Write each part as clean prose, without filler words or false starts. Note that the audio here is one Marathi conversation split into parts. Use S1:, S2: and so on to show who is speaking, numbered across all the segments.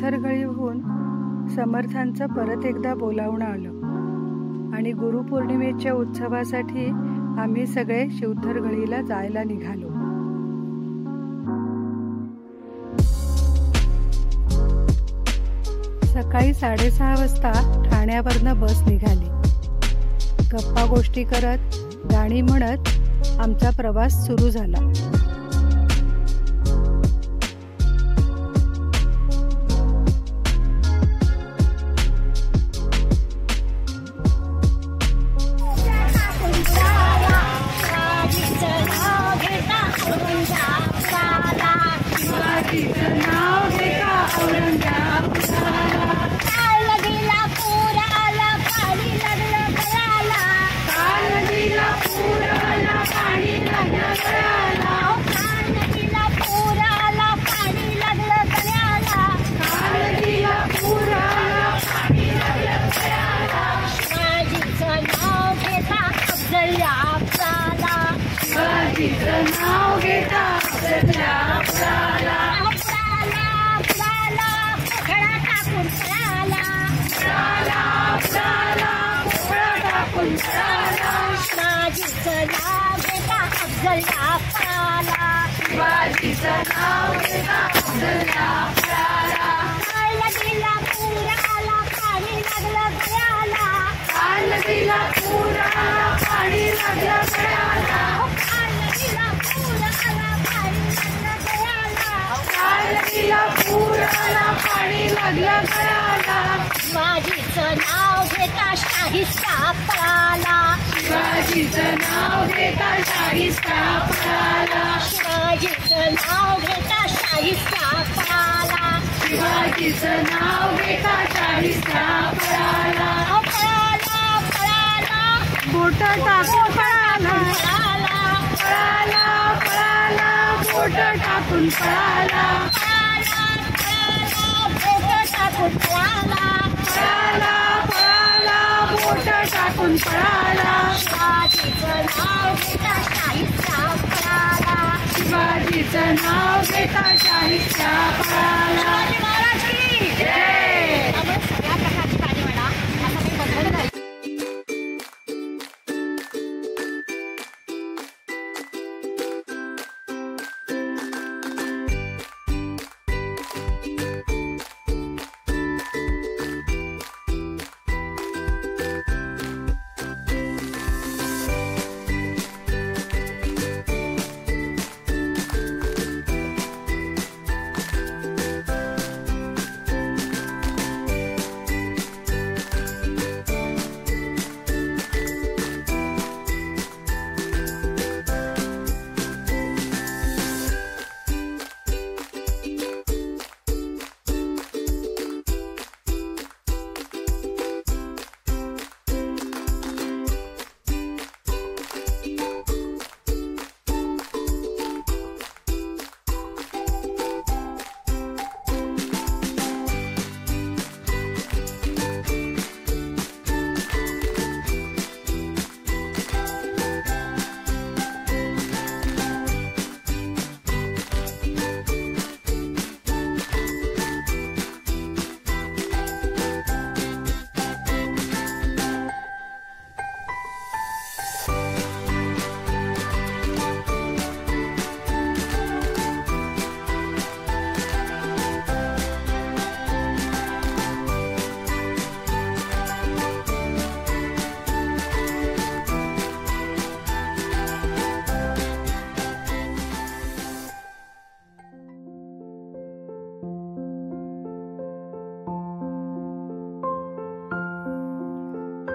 S1: शिवथरघळीहून समर्थांचं परत एकदा बोलावणं आलं आणि गुरुपौर्णिमेच्या उत्सवासाठी आम्ही सगळे शिवथरघळीला जायला निघालो. सकाळी 6:30 वाजता ठाण्यावरनं बस निघाली. गप्पा गोष्टी करत, गाणी म्हणत आमचा प्रवास सुरू झाला.
S2: नाव घेता पाणी लागलं गळाला. शिवाजीचं नाव घेता शाहिस्ता पळाला. शिवाजीचं नाव घेता शाहिस्ता पळाला. शिवाजीचं नाव घेता शाहिस्ता पळाला. शिवाजीचं नाव घेता शाहिस्ता पळाला. पळाला पळाला बोट टाकून पळाला. पळाला पळाला बोट टाकून पळाला. पळाला पळाला बोट टाकून पळाला. शिवाजीचं नाव घेता शाहिस्ता पळाला. शिवाजीचं नाव घेता शाहिस्ता पळाला. महाराज की जय. सगळ्या प्रकारची गाणी म्हणा असं मी बघत नाही.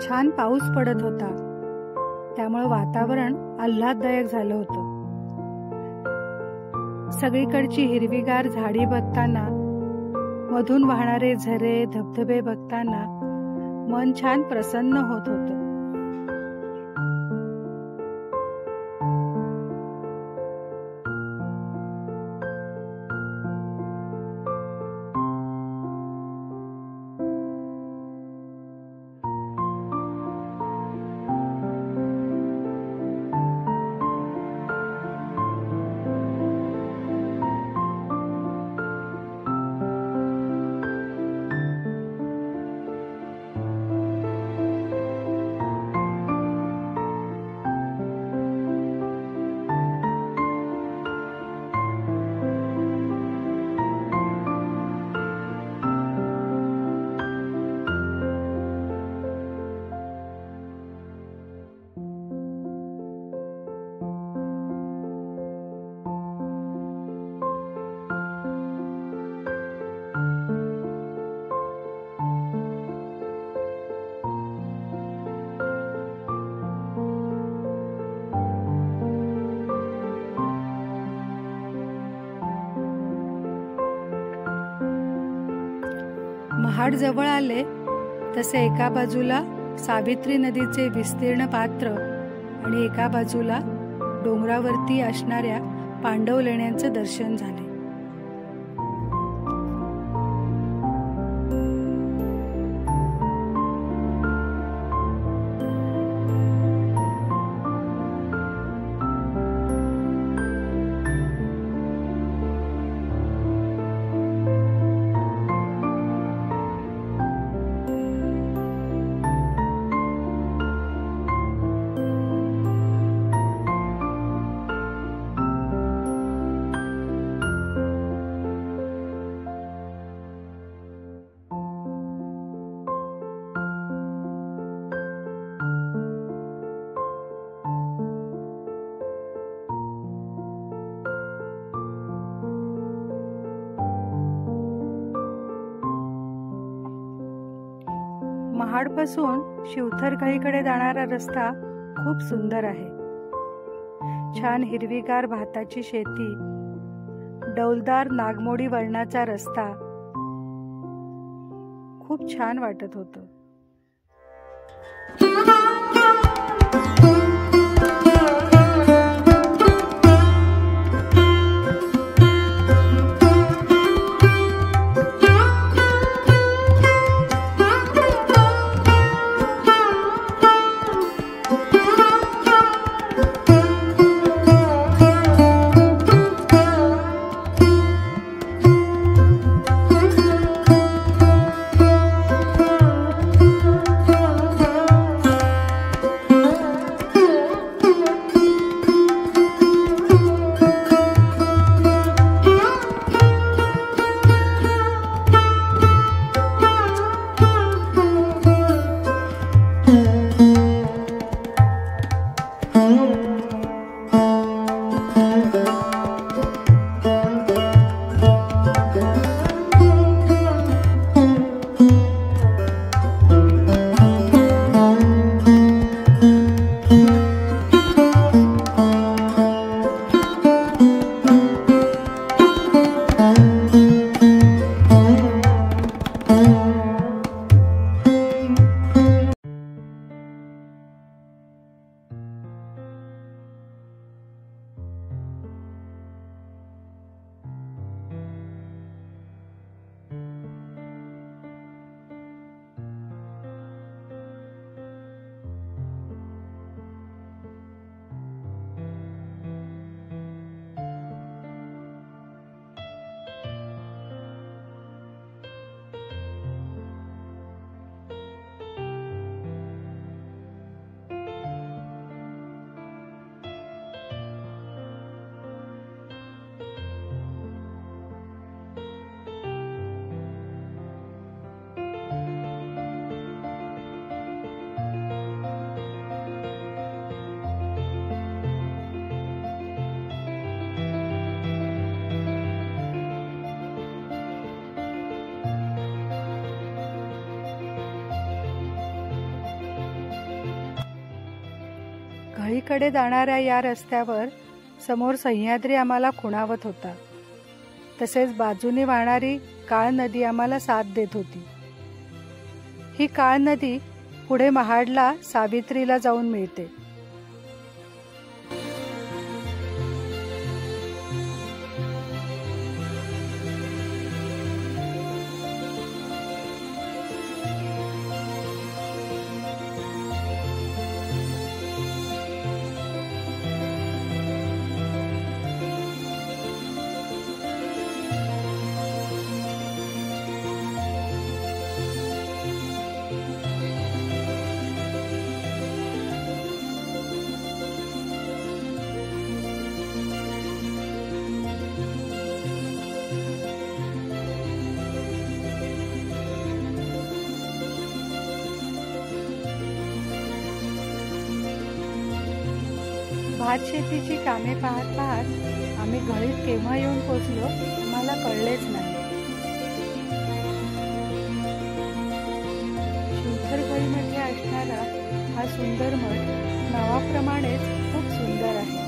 S1: छान पाऊस पडत होता, त्यामुळे वातावरण आल्हाददायक झालं होतं. सगळीकडची हिरवीगार झाडी बघताना, मधून वाहणारे झरे धबधबे बघताना मन छान प्रसन्न होत होतं. महाड जवळ आले तसे एका बाजूला सावित्री नदीचे विस्तीर्ण पात्र आणि एका बाजूला डोंगरावरती असणाऱ्या पांडव लेण्यांचं दर्शन झाले. महाडपासून शिवथरघळीकडे जाणारा रस्ता खूप सुंदर आहे. छान हिरवीगार भाताची शेती, डौलदार नागमोडी वळणाचा रस्ता खूप छान वाटत होतं. घळीकडे जाणाऱ्या या रस्त्यावर समोर सह्याद्री आम्हाला खुणावत होता. तसेच बाजूने वाहणारी काळ नदी आम्हाला साथ देत होती. ही काळ नदी पुढे महाडला सावित्रीला जाऊन मिळते. भात शेतीची कामे पाहत पाहत आम्ही घळीत केव्हा येऊन पोचलो आम्हाला कळलेच नाही. शिवथरघळीमध्ये असणारा हा सुंदर मठ नावाप्रमाणेच खूप सुंदर आहे.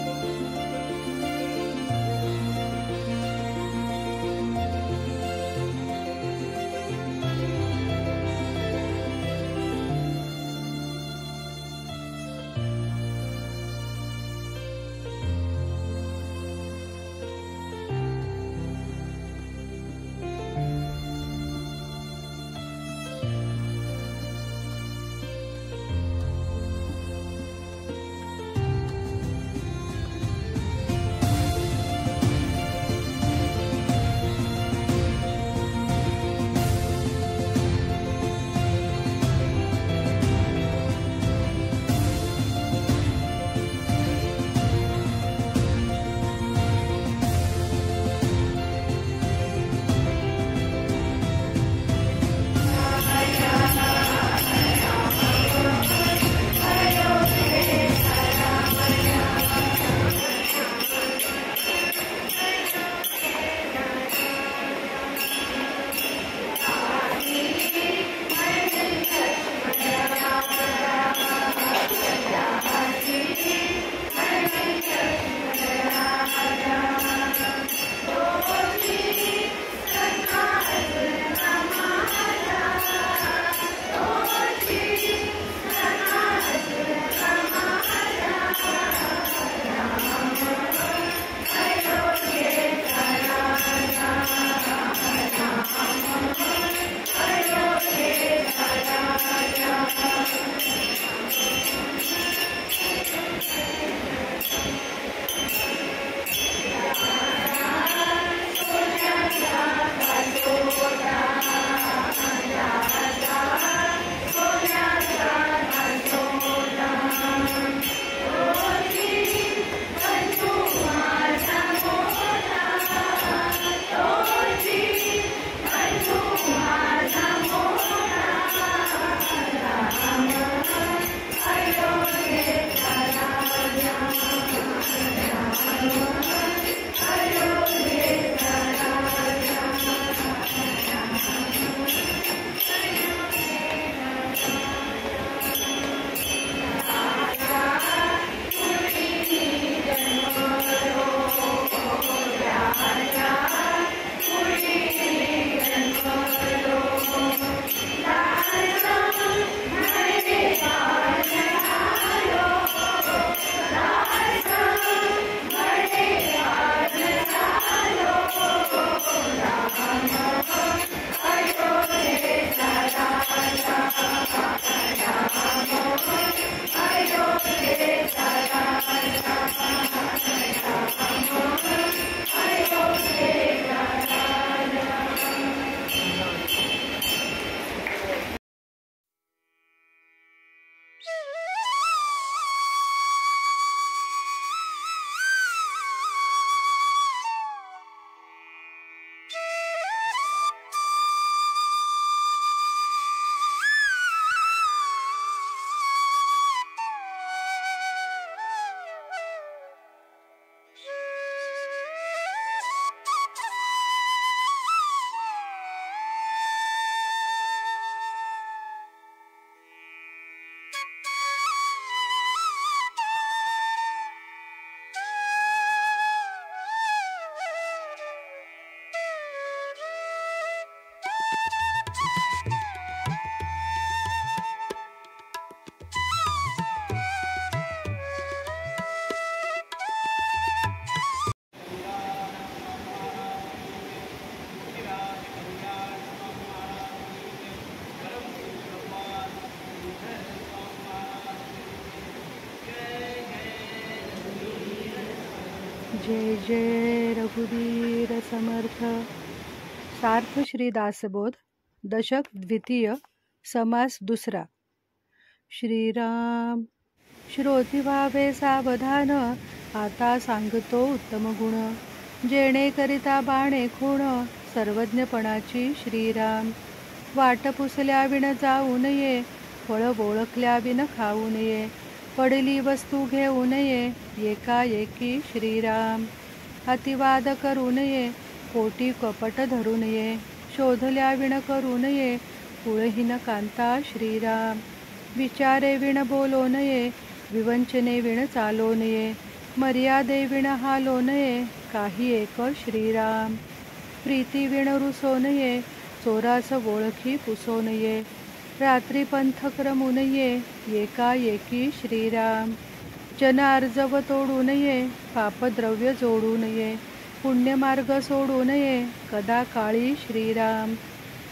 S1: जय जय रघुवीर समर्थ. सार्थ श्री दासबोध दशक द्वितीय समास दुसरा. श्रीराम श्रोती व्हावे सावधान, आता सांगतो उत्तम गुण. जेणे करिता बाणे खूण, सर्वज्ञपणाची श्रीराम. वाट पुसल्या विण जाऊ नये, फळ ओळखल्या विण खाऊ नये. पडली वस्तू घेऊ नये, एकाएकी श्रीराम. अतिवाद करू नये, पोटी कपट धरू नये. शोधल्या विण करू नये, कुळहीन कांता श्रीराम. विचारे विण बोलो नये, विवंचने विण चालो नये. मर्यादे विण हालो नये, काही एक श्रीराम. प्रीती विण रुसो नये, चोरास ओळखी पुसो नये. रात्री पंथ क्रमू नये, एकाएकी श्रीराम. जन अर्जव तोडू नये, पापद्रव्य जोडू नये. पुण्यमार्ग सोडू नये, कदा काळी श्रीराम.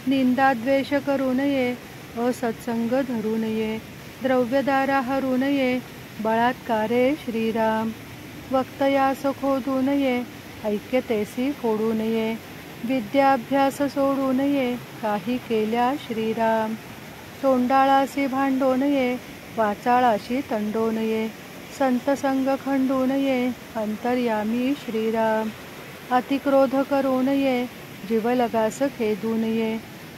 S1: निंदा द्वेष करू नये, असत्संग धरू नये. द्रव्यदारा हरू नये, बळात्कारे श्रीराम. वक्तयास खोदू नये, ऐक्यतेसी फोडू नये. विद्याभ्यास सोडू नये, काही केल्या श्रीराम. तोंडाळाशी भांडो नये, वाचाळाशी तंडो नये. संत संग खंडू नये, अंतर्यामी श्रीराम. अतिक्रोध करू नये, जीवलगास खेदू नये.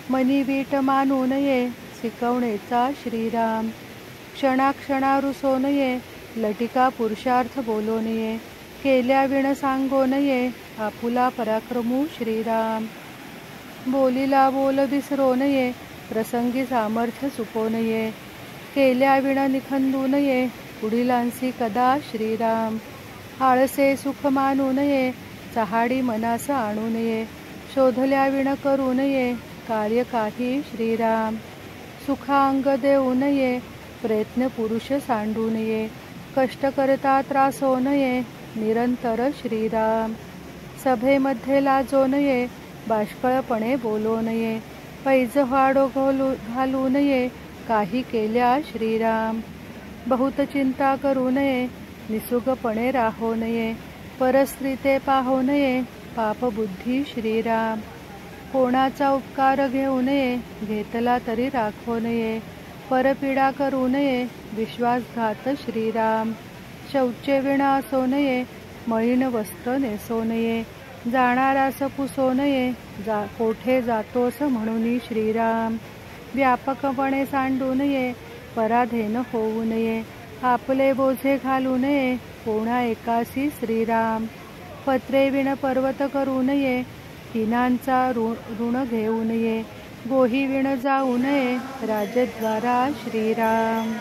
S1: मनी वीट मानू नये, शिकवणेचा श्रीराम. क्षणाक्षणा रुसो नये, लटिका पुरुषार्थ बोलो नये. केल्या विण सांगो नये, आपुला पराक्रमू श्रीराम. बोलीला बोल विसरो नये, प्रसंगी सामर्थ्य चुको नये. केल्या विण निखंदू नये, पुढीलांसी कदा श्रीराम. आळसे सुख मानू नये, चहाडी मनास आणू नये. शोधल्या विण करू नये, कार्य काही श्रीराम. सुखांग देऊ नये, प्रयत्न पुरुष सांडू नये. कष्ट करता त्रासो नये, निरंतर श्रीराम. सभेमध्ये लाजो नये, बाष्कळपणे बोलो नये. पैज व्हाडो घालू नये, काही केल्या श्रीराम. बहुत चिंता करू नये, निसुगपणे राहो नये. परस्त्रीते पाहो नये, पापबुद्धी श्रीराम. कोणाचा उपकार घेऊ नये, घेतला तरी राखो नये. परपीडा करू नये, विश्वासघात श्रीराम. शौचे विण असो नये, मळीन वस्त्र नेसो नये. जाणारास पुसो नये, कोठे जातोस म्हणून श्रीराम. व्यापकपणे सांडू नये, पराधीन होऊ नये. आपले बोझे घालू नये, कोणा एकासी श्रीराम. पत्रे विण पर्वत करू नये, हिनांचा ऋण घेऊ नये. गोही विण जाऊ नये, राजद्वारा श्रीराम.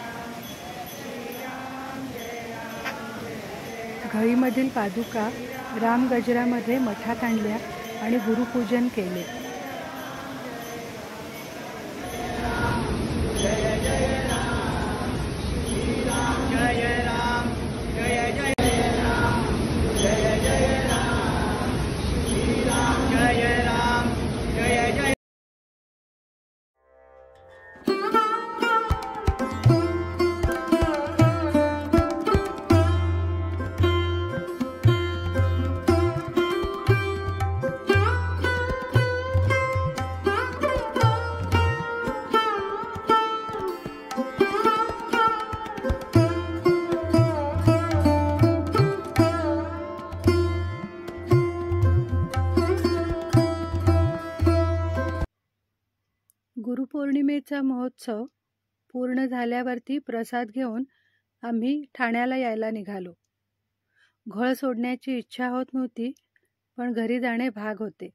S1: घळीमधील पादुका राम गजरामध्ये मठात आणल्या आणि गुरुपूजन केले. पौर्णिमेचा महोत्सव पूर्ण झाल्यावरती प्रसाद घेऊन आम्ही ठाण्याला यायला निघालो. घोळ सोडण्याची इच्छा होत नव्हती, पण घरी जाणे भाग होते.